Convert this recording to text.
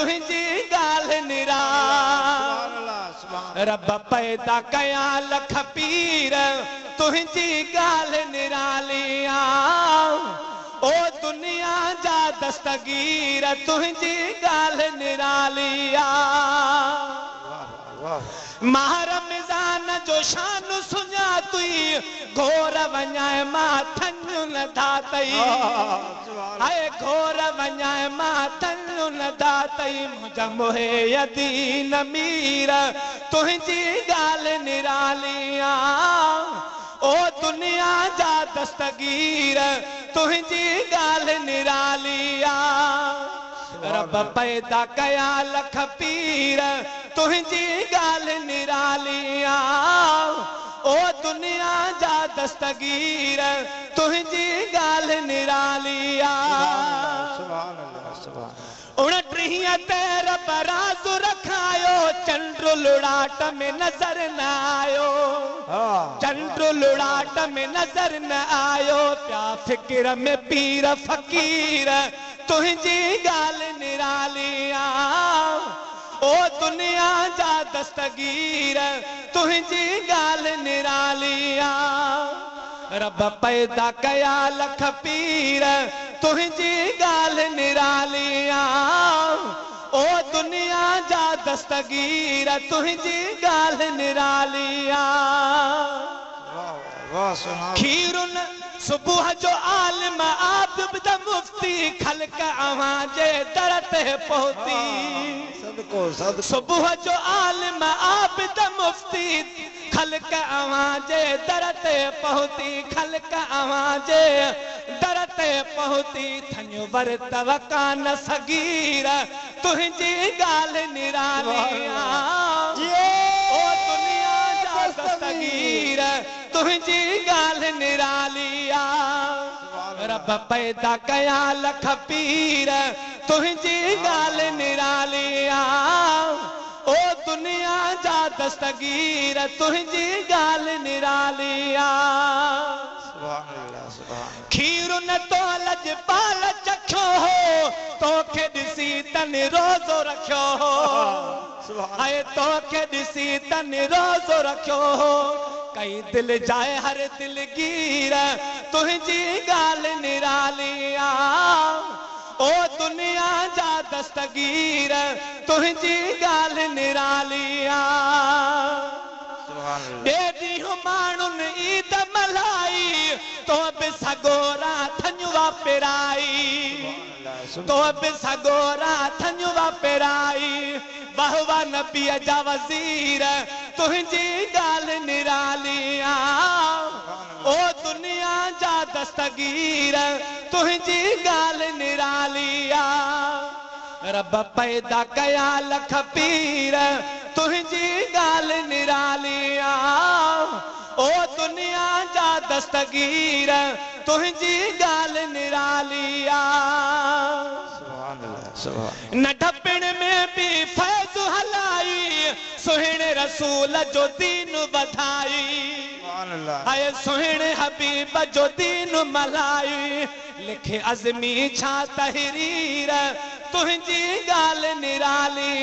तुझी गाल निराली रब पैदा कया लख पीर तुझी गाल निरालिया ओ दुनिया जा दस्तगीर तुझी गाल निरालिया माह रमज़ान जो शान सुञा तुई घोर वञाए माथन न धातई आए घोर वञाए माथन न धातई मुझा मोहे यदीन मीर तुझी गाल निरालिया ओ दुनिया जा दस्तगीर तुझी गाल निरालिया रब पैदा कया लख पीर तुझी गाल निरालिया ओ दुनिया जा दस्तगीर तुझी गाल निरालिया 29 तेर बराज़ रखायो चंद्र लुड़ाट में नजर न आयो चंद्र लुड़ाट में नजर न आयो प्या फिक्र में पीर फकीर तुझी गाल निरालिया ओ दुनिया जा दस्तगीर तुझी गाल निरालिया रब पैदा कया लख पीर तुझी गाल निरालिया ओ दुनिया जा दस्तगीर तुझी गाल निरालिया खीरुन सुबह जो आलिम आबिद मुफ्ती खल्क आवाजे दरत पहुती सुबह जो आलिम आबिद मुफ्ती खल्क आवाजे दरत पहुती खल्क आवाजे दरत पहुती थन्यो वर तवकान सगीर तुझी गाल निरालिया ओ दुनिया जा दस्तगीर तुझी गाल निरालिया रब पैदा कया लख पीर तुझी गाल निरालिया ओ दुनिया जा दस्तगीर तुझी गाल निरालिया खीर न तो लजपाल चखो हो तोखे ॾिसी तन रोज़ो रखियो हो हाय तोखे ॾिसी तन रोज़ो रखियो हो कई दिल जाए हर दिलगीर तुझी गाल निरालिया ओ दुनिया जा दस्तगीर तुझी गाल निरालिया बेदी माण्हुन ईद मल्हाई तो बि सगोरा थञुवा पिराई तो बि सगोरा थञुवा पिराई बहवा नबी जा वज़ीर तुझी गाल निरालिया ओ दुनिया जा दस्तगीर तुझी गाल निरालिया रब पैदा कया लख पीर तुझी गाल निरालिया ओ दुनिया जा दस्तगीर तुझी गाल निरालिया नढपिण में भी फैज़ हलाई सुहिणे रसूल जो दीन वधाई हाय सुहिणे हबीब जो दीन मलाई लिखे अज़मी छा तहरीर तुझी गाल निराली।